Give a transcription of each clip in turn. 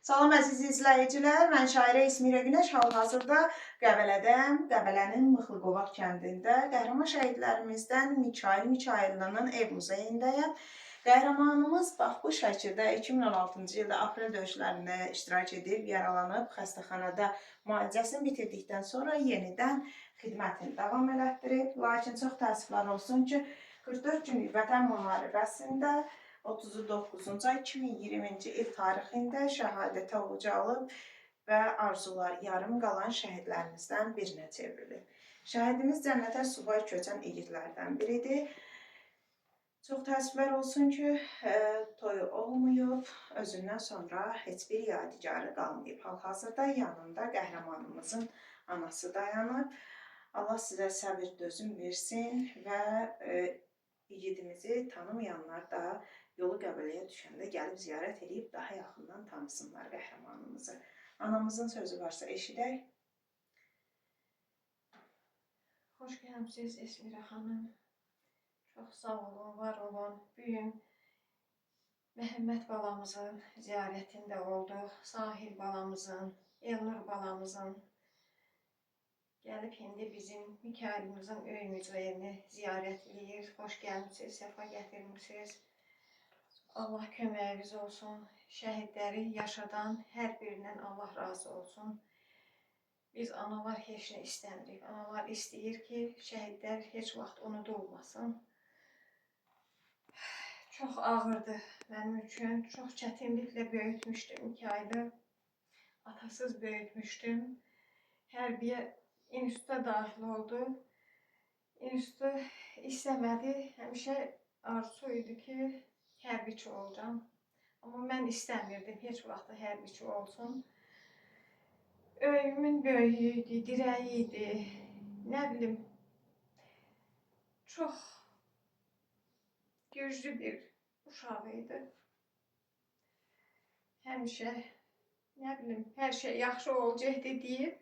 Salam əziz izləyicilər, mən şairə İsmirə Günəş hal-hazırda Qəbələdəm. Qəbələnin Mıxlıqovaq kəndində qəhrəman şəhidlərimizdən Mikail Mikailinin ev muzeyindəyəm. Qəhrəmanımız bax bu şəkildə 2016-cı ildə aprel döyüşlərində iştirak edib, yaralanıb, xəstəxanada müalicəsini bitirdikdən sonra yenidən xidmətini davam elətdirib. Lakin çox təəssüflər olsun ki, 44 günlük vətən müharibəsində 39-cu ay 2020-ci il tarixində şəhadətə orucu alıb və arzular yarım qalan şəhidlərimizdən birinə çevrilib. Şəhidimiz cənnətə subay köçən igidlərdən biridir. Çox təəssüflər olsun ki, toyu olmayıb, özündən sonra heç bir yadigarı qalmayıb. Hal-hazırda yanında qəhrəmanımızın anası dayanıb. Allah sizə səbir, dözüm versin və igidimizi tanımayanlar da yolu Qəbələyə düşəndə gəlib ziyarət edib daha yaxından tanısınlar qəhrəmanımızı. Anamızın sözü varsa eşidək. Xoş gəlmisiniz Esmirə xanım. Çox sağ olun, var olun. Bugün Məhəmməd balamızın ziyarətində olduq. Sahil balamızın, Elnur balamızın. Gəlib indi bizim Mikailimizin öy müzeyini ziyarət edir. Xoş gəlmisiniz, səfa gətirmişsiniz. Allah köməyiniz olsun. Şəhidləri yaşadan hər birindən Allah razı olsun. Biz analar heç nə istəmirik. Analar istəyir ki, şəhidlər heç vaxt unudulmasın. Çox ağırdı mənim üçün. Çox çətinliklə böyütmüşdüm Mikaili. Atasız böyütmüşdüm. Hərbiyə instituta daxil oldu. İnstitutu istəmədi. Həmişə arzu idi ki, hərbiçi olacağım. Amma mən istəmirdim heç vaxt hərbiçi olsun. Öyümün böyüyüydü, dirəyiydi, nə bilim, çox güclü bir uşaq idi. Həmişə, nə bilim, hər şey yaxşı olacaqdı deyib,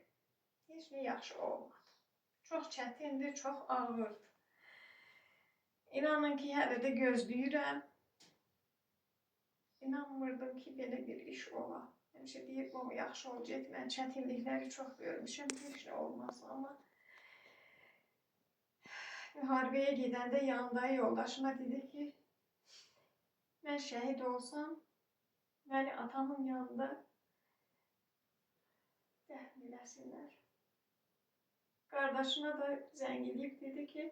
heç nə yaxşı olmadı. Çox çətindir, çox ağırdır. İnanın ki, hələ də gözləyirəm. İnanmırdım ki, belə bir iş ola. Həmişə deyib, o yaxşı olacaq. Mən çətinlikləri çox görmüşəm, heç nə olmaz. Amma müharibəyə gedəndə yanında yoldaşıma dedi ki, mən şəhid olsam, məni atamın yanında dəfn eləsinlər. Qardaşına da zəng edib dedi ki,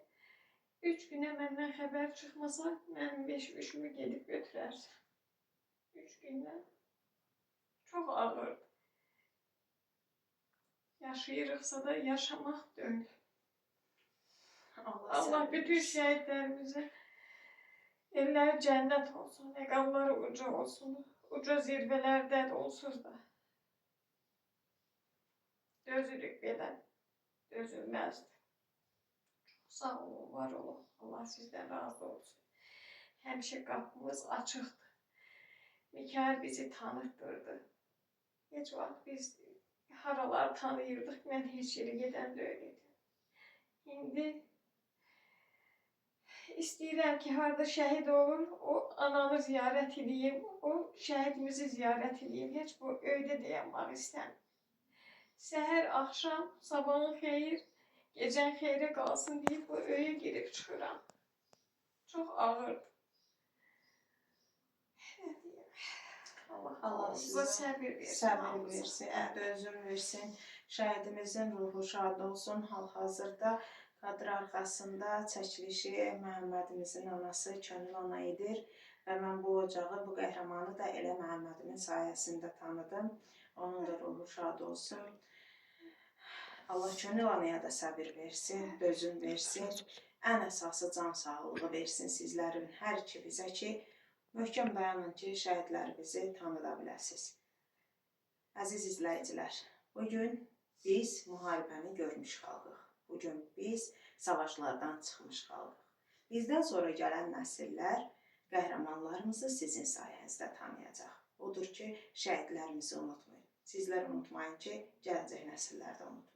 3 günə məndən xəbər çıxmasa, mənim 5 üşümü gedib götürərsən. 3 gündən çox ağırdır. Yaşayırıqsa da yaşamaq deyil. Allah bütün şəhidlərimizə elləri cənnət olsun, məqamları uca olsun, uca zirvələrdə onsuz da. Dözürük belə, dözülməzdir. Çox sağ olun, var olun. Allah sizdən razı olsun. Həmişə qapımız açıqdır. Mikail bizi tanıtdırdı. Heç vaxt biz haralar tanıyırdıq, mən heç yeri gedən də öyleydim. İndi istəyirəm ki, harada şəhid olur, o ananı ziyarət edeyim, o şəhidimizi ziyarət edeyim. Heç bu öydə dayanmaq istəmirəm. Səhər, axşam, sabahın xeyir, gecən xeyrə qalsın deyib bu öyə girib çıxıram. Çox ağırdır. Allah sizə səbir versin, dözüm versin. Şəhidimizin ruhu şad olsun. Hal-hazırda kadr arxasında çəkilişi Məhəmmədimizin anası Könül ana edir. Və mən bu ocağı, bu qəhrəmanı da elə Məhəmmədimin sayəsində tanıdım. Onun da ruhu şad olsun. Allah Könül anaya da səbir versin, dözüm versin. Ən əsası can sağlığı versin sizlərin hər iki bizə ki, möhkəm dayanın ki, şəhidlərimizi tanıda biləsiniz. Əziz izləyicilər, bugün biz müharibəni görmüş xalqıq. Bugün biz savaşlardan çıxmış xalqıq. Bizdən sonra gələn nəsillər qəhrəmanlarımızı sizin sayənizdə tanıyacaq. Odur ki, şəhidlərimizi unutmayın. Sizlər unutmayın ki, gələcək nəsillər də unutmayın.